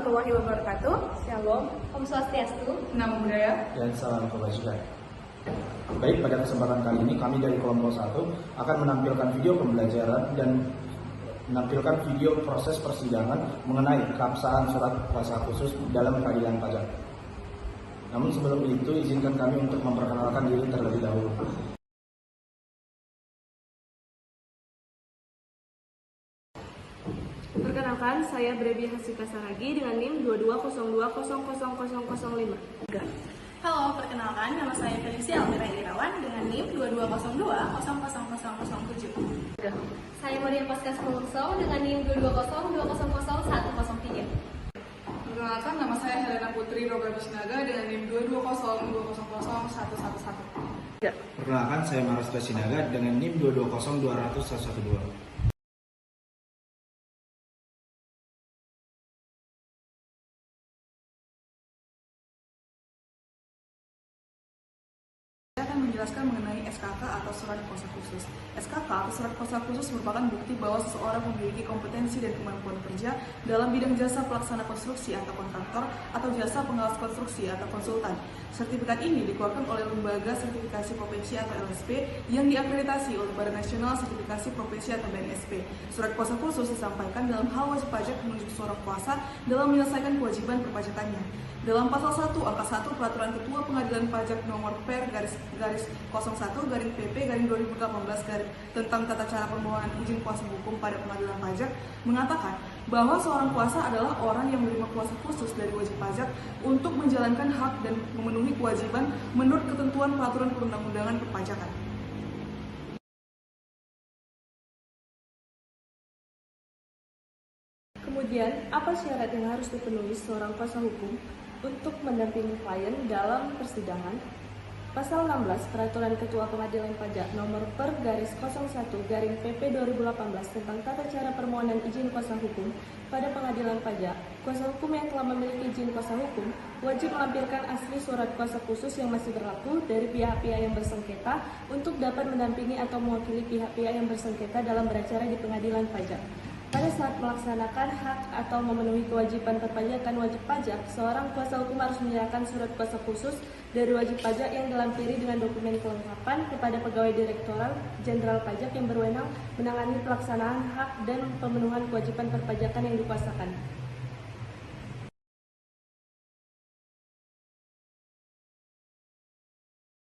warahmatullahi wabarakatuh. Shalom, Om Swastiastu, Namo Buddhaya. Dan salam kebajikan. Baik, pada kesempatan kali ini kami dari kelompok 1 akan menampilkan video pembelajaran dan menampilkan video proses persidangan mengenai keabsahan surat kuasa khusus dalam peradilan pajak. Namun sebelum itu, izinkan kami untuk memperkenalkan diri terlebih dahulu. Perkenalkan, saya Brebi Hasika Saragi dengan NIM 2202000005. Halo, perkenalkan nama saya Felicia Almira Irawan dengan NIM 2202000007. Saya Maria Pasca Spulso dengan NIM 2202000103. Perkenalkan nama saya Helena Putri Roga Bisnaga dengan NIM 2202000111. Perkenalkan, saya Marasta Sinaga dengan NIM 2202001112. Menjelaskan mengenai SKK atau surat kuasa khusus. SKK atau surat kuasa khusus merupakan bukti bahwa seseorang memiliki kompetensi dan kemampuan kerja dalam bidang jasa pelaksana konstruksi atau kontraktor atau jasa pengawas konstruksi atau konsultan. Sertifikat ini dikeluarkan oleh Lembaga Sertifikasi Profesi atau LSP yang diakreditasi oleh Badan Nasional Sertifikasi Profesi atau BNSP. Surat kuasa khusus disampaikan dalam hal wajib pajak menunjuk seorang kuasa dalam menyelesaikan kewajiban perpajakannya. Dalam pasal 1 angka 1 Peraturan Ketua Pengadilan Pajak nomor Per-01/PP/2018 tentang tata cara permohonan izin kuasa hukum pada pengadilan pajak mengatakan bahwa seorang kuasa adalah orang yang menerima kuasa khusus dari wajib pajak untuk menjalankan hak dan memenuhi kewajiban menurut ketentuan peraturan perundang-undangan perpajakan. Kemudian, apa syarat yang harus dipenuhi seorang kuasa hukum untuk mendampingi klien dalam persidangan? Pasal 16 Peraturan Ketua Pengadilan Pajak nomor Per-01/PP/2018 tentang tata cara permohonan izin kuasa hukum pada pengadilan pajak. Kuasa hukum yang telah memiliki izin kuasa hukum wajib melampirkan asli surat kuasa khusus yang masih berlaku dari pihak-pihak yang bersengketa untuk dapat mendampingi atau mewakili pihak-pihak yang bersengketa dalam beracara di pengadilan pajak. Pada saat melaksanakan hak atau memenuhi kewajiban perpajakan wajib pajak, seorang kuasa hukum harus menyerahkan surat kuasa khusus dari wajib pajak yang dilampiri dengan dokumen kelengkapan kepada pegawai Direktorat Jenderal Pajak yang berwenang menangani pelaksanaan hak dan pemenuhan kewajiban perpajakan yang dikuasakan.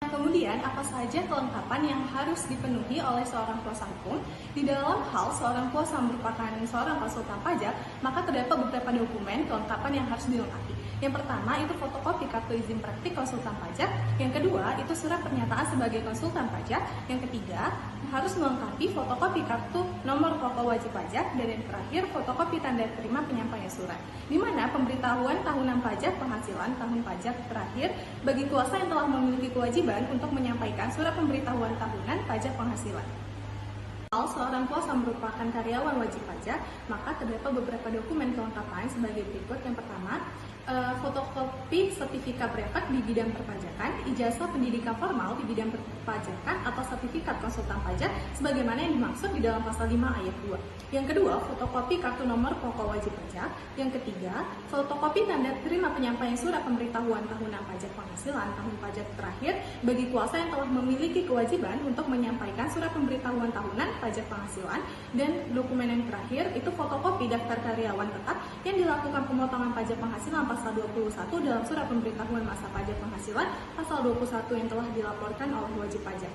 Kemudian, apa saja kelengkapan yang harus dipenuhi oleh seorang kuasa hukum? Di dalam hal seorang kuasa merupakan seorang konsultan pajak, maka terdapat beberapa dokumen kelengkapan yang harus dilengkapi. Yang pertama itu fotokopi kartu izin praktik konsultan pajak. Yang kedua itu surat pernyataan sebagai konsultan pajak. Yang ketiga harus melengkapi fotokopi kartu nomor pokok wajib pajak. Dan yang terakhir fotokopi tanda terima penyampaian surat. Di mana pemberitahuan tahunan pajak penghasilan tahun pajak terakhir bagi kuasa yang telah memiliki kewajiban untuk menyampaikan surat pemberitahuan tahunan pajak penghasilan. Kalau seorang kuasa merupakan karyawan wajib pajak, maka terdapat beberapa dokumen kelengkapan sebagai berikut. Yang pertama, fotokopi sertifikat brevet di bidang perpajakan, ijazah pendidikan formal di bidang perpajakan atau sertifikat konsultan pajak sebagaimana yang dimaksud di dalam pasal 5 ayat 2. Yang kedua, fotokopi kartu nomor pokok wajib pajak. Yang ketiga, fotokopi tanda terima penyampaian surat pemberitahuan tahunan pajak penghasilan tahun pajak terakhir bagi kuasa yang telah memiliki kewajiban untuk menyampaikan surat pemberitahuan tahunan pajak penghasilan. Dan dokumen yang terakhir itu fotokopi daftar karyawan tetap yang dilakukan pemotongan pajak penghasilan pasal 21 dalam surat pemberitahuan masa pajak penghasilan pasal 21 yang telah dilaporkan oleh wajib pajak.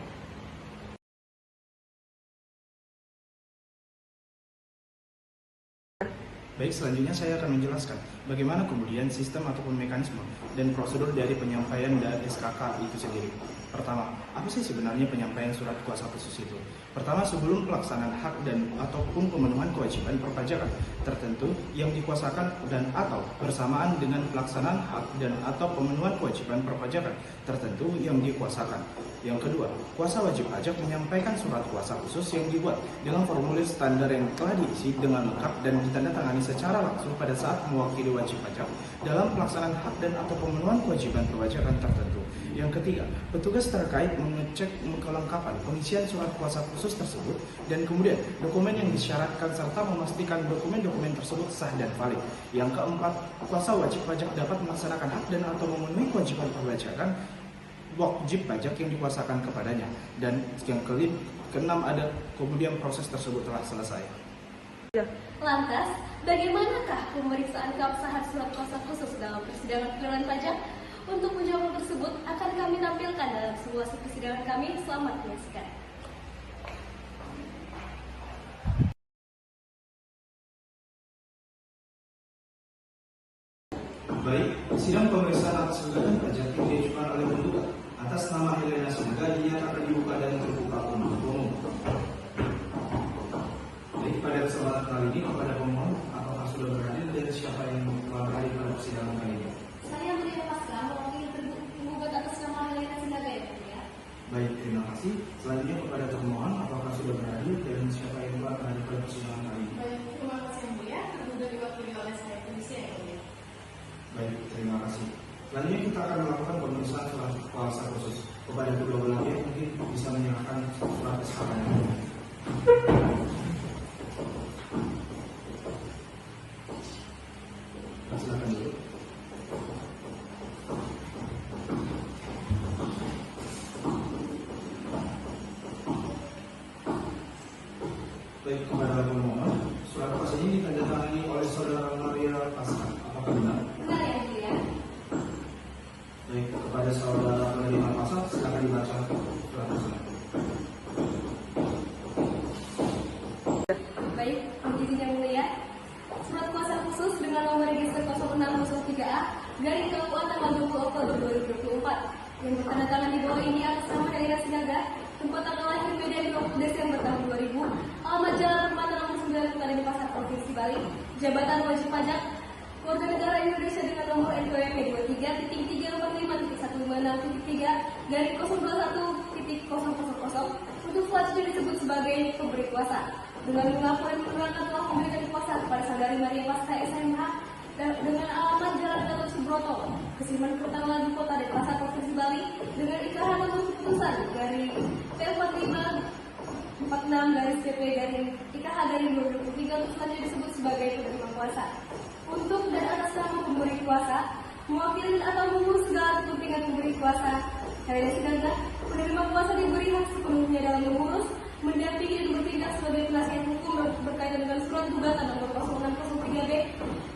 Baik, selanjutnya saya akan menjelaskan bagaimana kemudian sistem ataupun mekanisme dan prosedur dari penyampaian dari SKK itu sendiri. Pertama, apa sih sebenarnya penyampaian surat kuasa khusus itu? Pertama, sebelum pelaksanaan hak dan ataupun pemenuhan kewajiban perpajakan tertentu yang dikuasakan dan atau bersamaan dengan pelaksanaan hak dan atau pemenuhan kewajiban perpajakan tertentu yang dikuasakan. Yang kedua, kuasa wajib pajak menyampaikan surat kuasa khusus yang dibuat dengan formulir standar yang telah diisi dengan lengkap dan ditandatangani secara langsung pada saat mewakili wajib pajak dalam pelaksanaan hak dan atau pemenuhan kewajiban perpajakan tertentu. Yang ketiga, petugas terkait mengecek kelengkapan pengisian surat kuasa khusus tersebut dan kemudian dokumen yang disyaratkan serta memastikan dokumen-dokumen tersebut sah dan valid. Yang keempat, kuasa wajib pajak dapat melaksanakan hak dan atau memenuhi kewajiban perpajakan wajib pajak yang dikuasakan kepadanya. Dan yang keenam ada kemudian proses tersebut telah selesai. Lantas, bagaimanakah pemeriksaan keabsahan surat kuasa khusus dalam persidangan pengenalan pajak? Untuk menjawab hal tersebut akan kami tampilkan dalam simulasi persidangan kami. Selamat menyaksikan. Baik, sidang pemeriksaan atas gugatan pajak yang diajukan oleh penggugat atas nama Helena Sinaga dinyatakan dibuka dan terbuka untuk umum. Baik, pada kesempatan kali ini kepada pemohon, apakah sudah berhadir dan siapa yang telah hadir pada persidangan kali ini? Saya Maria Pasca, mewakili penggugat atas nama Helena Sinaga ya, Mulia. Baik, terima kasih. Selanjutnya kepada termohon, apakah sudah berhadir dan siapa yang telah hadir pada persidangan kali ini? Baik, terima kasih yang mulia. Tergugat diwakili oleh saya, Komisi yang mulia. Baik, terima kasih. Selanjutnya kita akan melakukan pemeriksaan surat kuasa khusus kepada kedua belah pihak. Mungkin bisa menyerahkan surat SK-nya. Silakan dulu. Baik, kepada pemohon, surat kuasa ini ditandatangani oleh saudara Maria Pasca. Apakah benar? Benar ya, Mulia. Baik, kepada saudara penerima pasal, silakan dibaca surat kuasa. Baik, izin yang mulia. Surat kuasa khusus dengan nomor register 0603A garing KUA tanggal 20 Oktober 2024 yang bertandatangan di bawah ini atas nama Helena Sinaga, tempat tanggal lahir Medan 20 Desember tahun 2000, alamat Jalan Permata nomor 9 Kota Denpasar, Provinsi Bali, jabatan wajib pajak, Warga Negara Indonesia dengan nomor NPWP 23.355.156.3 garing 021.000 untuk selanjutnya disebut sebagai pemberi kuasa. Dengan melakukan penerangkan telah memberikan kuasa kepada saudari Maria Pasca SMH dengan alamat Jalan Gatot Subroto, Kesiman Kertangan Kota Denpasar, Provinsi Bali, dengan ikaran nomor keputusan dari P4546-CP garing IKH garing 2023 untuk selanjutnya disebut sebagai penerima kuasa. Untuk dan atas nama pemberi kuasa, mewakili atau mengurus segala kepentingan pemberi kuasa, Helena Sinaga, penerima kuasa diberi hak sepenuhnya dalam mengurus, mendampingi dan bertindak sebagai penasihat hukum berkaitan dengan surat gugatan nomor 0603B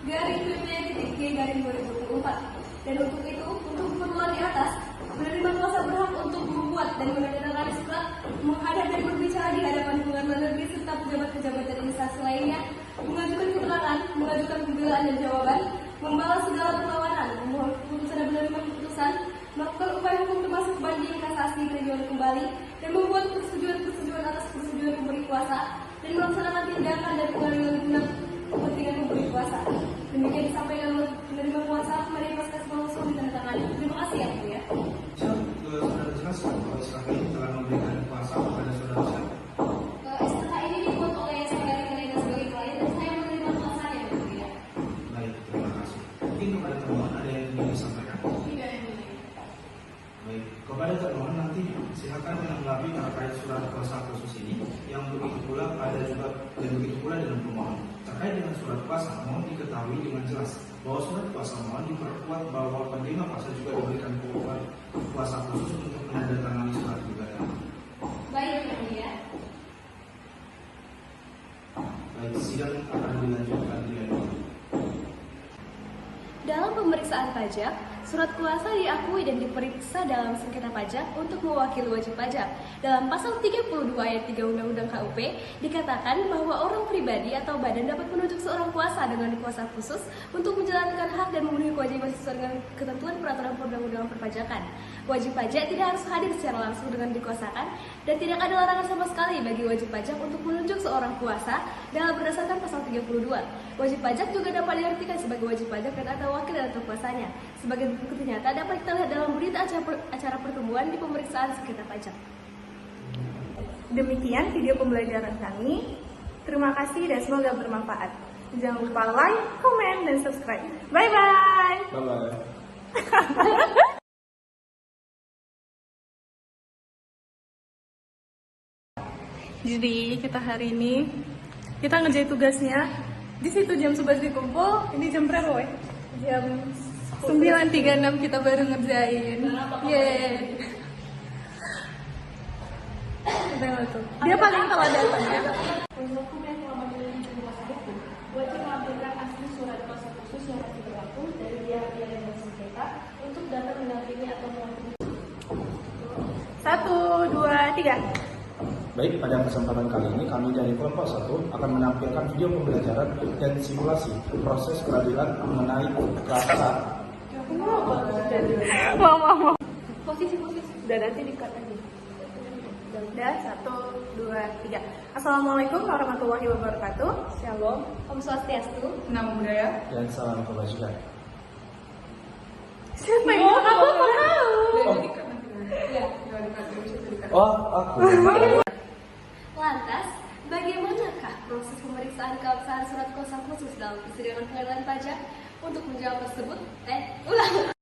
garing PP.G garing 2024. Dan untuk itu, untuk keperluan di atas, penerima kuasa berhak untuk membuat dan menandatangani surat, menghadap dan berbicara di hadapan pengadilan negeri serta pejabat-pejabat dan instansi lainnya, mengajukan keterangan, mengajukan pembelaan dan jawaban, membalas segala perlawanan, memohon keputusan dan menerima keputusan, melakukan upaya hukum termasuk banding, kasasi, peninjauan kembali, dan membuat persetujuan atas persetujuan pemberi kuasa, dan melaksanakan tindakan dan pengadilan guna kepentingan pemberi kuasa. Demikian disampaikan oleh penerima kuasa, Maria Pasca langsung ditandatangani. Terima kasih ya, Bu ya. Saudara jelaskan bahwa SK ini telah memberikan kuasa kepada saudara siapa? SK ini dibuat oleh saudari Helena sebagai klien dan saya menerima kuasanya, Bu ya. Baik, terima kasih. Mungkin kepada termohon ada yang ingin disampaikan? Tidak yang mulia. Baik, kepada termohon nanti silakan menanggapi terkait surat kuasa khusus ini yang begitu pula dengan pemohon. Terkait dengan surat kuasa, mohon diketahui dengan jelas bahwa surat kuasa mohon diperkuat bahwa penerima kuasa juga diberikan kuasa khusus untuk menandatangani surat gugatan. Baik, yang mulia. Baik, sidang akan dilanjutkan dengan Dalam pemeriksaan pajak, surat kuasa diakui dan diperiksa dalam sengketa pajak untuk mewakili wajib pajak. Dalam pasal 32 ayat 3 Undang-Undang KUP dikatakan bahwa orang pribadi atau badan dapat menunjuk seorang kuasa dengan kuasa khusus untuk menjalankan hak dan memenuhi kewajiban sesuai dengan ketentuan peraturan perundang-undangan perpajakan. Wajib pajak tidak harus hadir secara langsung dengan dikuasakan dan tidak ada larangan sama sekali bagi wajib pajak untuk menunjuk seorang kuasa dalam berdasarkan pasal 32. Wajib pajak juga dapat diartikan sebagai wajib pajak dan atau wakil atau kuasanya. Sebagai bukti nyata dapat kita lihat dalam berita acara pertemuan di pemeriksaan sengketa pajak. Demikian video pembelajaran kami. Terima kasih dan semoga bermanfaat. Jangan lupa like, komen, dan subscribe. Bye-bye! Bye-bye. Jadi kita hari ini kita ngerjain tugasnya. Di situ jam 11 dikumpul. Ini jam berapa, weh? Jam 9.36 kita baru ngerjain. Yeay. Dia paling telat datang ya. Kuasa hukum yang telah memiliki izin kuasa hukum wajib melampirkan asli surat kuasa khusus yang masih berlaku dari pihak-pihak yang bersengketa untuk dapat mendampingi atau mewakili. 1, 2, 3. Baik, pada kesempatan kali ini kami dari kelompok 1 akan menampilkan video pembelajaran dan simulasi proses peradilan mengenai perkara. Mau. Posisi dan nanti dikat aja. Udah, 1, 2, 3. Assalamualaikum warahmatullahi wabarakatuh. Shalom. Om Swastiastu. Nama budaya. Dan salam kebajikan. Siapa yang aku tahu? Oh, aku. Lantas, bagaimanakah proses pemeriksaan keabsahan surat kuasa khusus dalam persidangan pengadilan pajak? Untuk menjawab tersebut, ulang.